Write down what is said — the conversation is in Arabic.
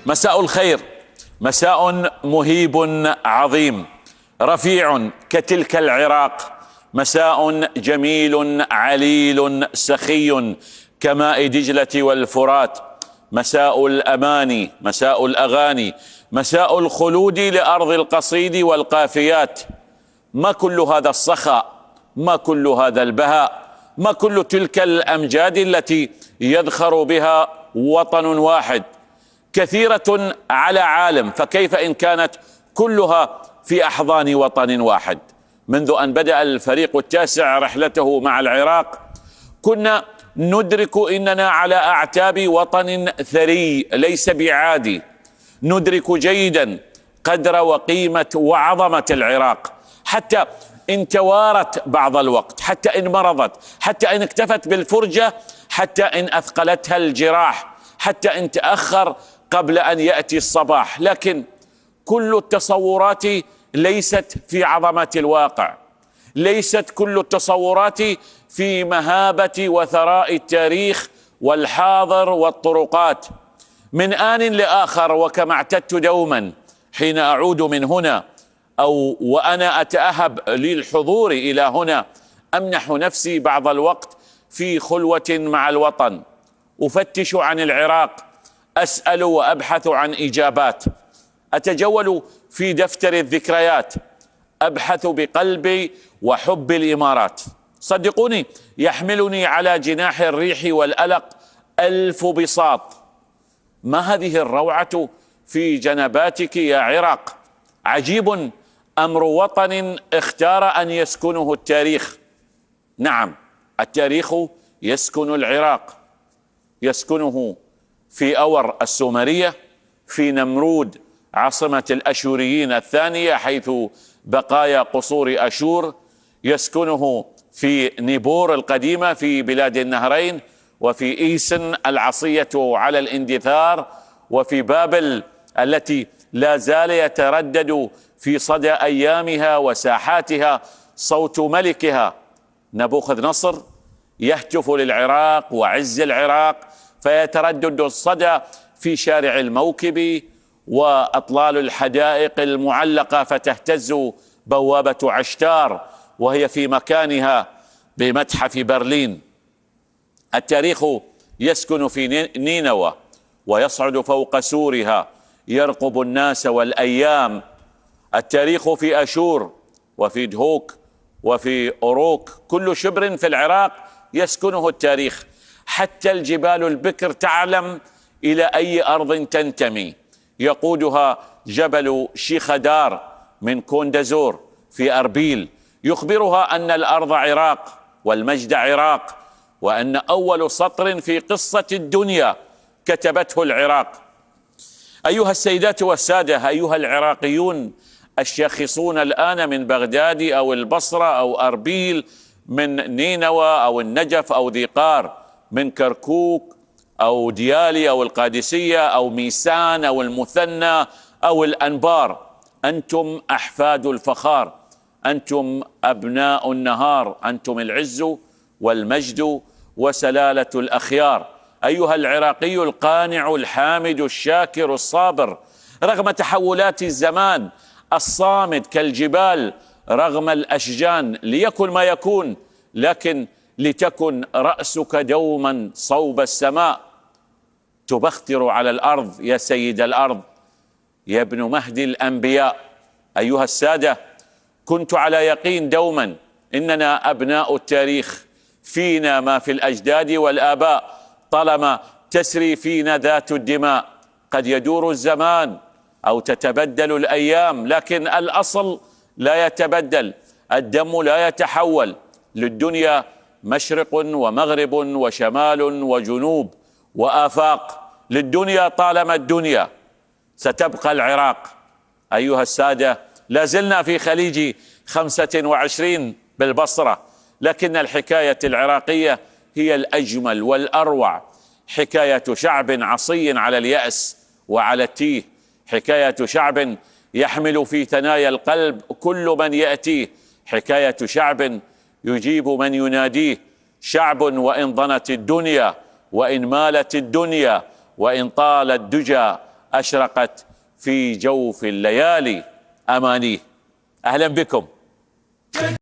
مساء الخير، مساء مهيب عظيم رفيع كتلك العراق، مساء جميل عليل سخي كماء دجلة والفرات، مساء الأماني، مساء الأغاني، مساء الخلود لأرض القصيد والقافيات. ما كل هذا الصخاء، ما كل هذا البهاء، ما كل تلك الأمجاد التي يذخر بها وطن واحد، كثيرة على عالم، فكيف إن كانت كلها في أحضان وطن واحد؟ منذ أن بدأ الفريق التاسع رحلته مع العراق كنا ندرك إننا على أعتاب وطن ثري ليس بعادي، ندرك جيدا قدر وقيمة وعظمة العراق، حتى إن توارت بعض الوقت، حتى إن مرضت، حتى إن اكتفت بالفرجة، حتى إن أثقلتها الجراح، حتى إن تأخر قبل أن يأتي الصباح، لكن كل التصورات ليست في عظمة الواقع، ليست كل التصورات في مهابة وثراء التاريخ والحاضر والطرقات. من آن لآخر وكما اعتدت دوما حين أعود من هنا أو وأنا أتأهب للحضور إلى هنا، أمنح نفسي بعض الوقت في خلوة مع الوطن، أفتش عن العراق، أسأل وأبحث عن إجابات، أتجول في دفتر الذكريات، أبحث بقلبي وحب الإمارات. صدقوني يحملني على جناح الريح والألق 1000 بساط. ما هذه الروعة في جنباتك يا عراق؟ عجيب أمر وطن اختار أن يسكنه التاريخ. نعم، التاريخ يسكن العراق، يسكنه في أور السومرية، في نمرود عاصمة الأشوريين الثانية حيث بقايا قصور أشور، يسكنه في نيبور القديمة في بلاد النهرين، وفي إيسن العصية على الاندثار، وفي بابل التي لا زال يتردد في صدى أيامها وساحاتها صوت ملكها نبوخذ نصر يهتف للعراق وعز العراق، فيتردد الصدى في شارع الموكب وأطلال الحدائق المعلقة، فتهتز بوابة عشتار وهي في مكانها بمتحف برلين. التاريخ يسكن في نينوى ويصعد فوق سورها، يرقب الناس والأيام. التاريخ في أشور وفي دهوك وفي أوروك، كل شبر في العراق يسكنه التاريخ، حتى الجبال البكر تعلم إلى أي أرض تنتمي. يقودها جبل شيخدار من كوندزور في أربيل، يخبرها أن الأرض عراق والمجد عراق، وأن أول سطر في قصة الدنيا كتبته العراق. أيها السيدات والسادة، أيها العراقيون الشاخصون الآن من بغداد أو البصرة أو أربيل، من نينوى أو النجف أو ذي قار، من كركوك أو ديالي أو القادسية أو ميسان أو المثنى أو الأنبار، أنتم أحفاد الفخار، أنتم أبناء النهار، أنتم العز والمجد وسلالة الأخيار. أيها العراقي القانع الحامد الشاكر الصابر، رغم تحولات الزمان الصامد كالجبال، رغم الأشجان، ليكن ما يكون، لكن لتكن رأسك دوما صوب السماء. تبختر على الأرض يا سيد الأرض، يا ابن مهدي الأنبياء. أيها السادة، كنت على يقين دوما إننا أبناء التاريخ، فينا ما في الأجداد والآباء، طالما تسري فينا ذات الدماء. قد يدور الزمان أو تتبدل الأيام، لكن الأصل لا يتبدل، الدم لا يتحول. للدنيا مشرق ومغرب وشمال وجنوب وآفاق، للدنيا طالما الدنيا ستبقى العراق. أيها السادة، لا زلنا في خليج 25 بالبصرة، لكن الحكاية العراقية هي الأجمل والأروع، حكاية شعب عصي على اليأس وعلى التيه، حكاية شعب يحمل في ثنايا القلب كل من يأتيه، حكاية شعب يجيب من يناديه، شعب وإن ضنت الدنيا وإن مالت الدنيا وإن طال الدجى أشرقت في جوف الليالي أمانيه. أهلا بكم.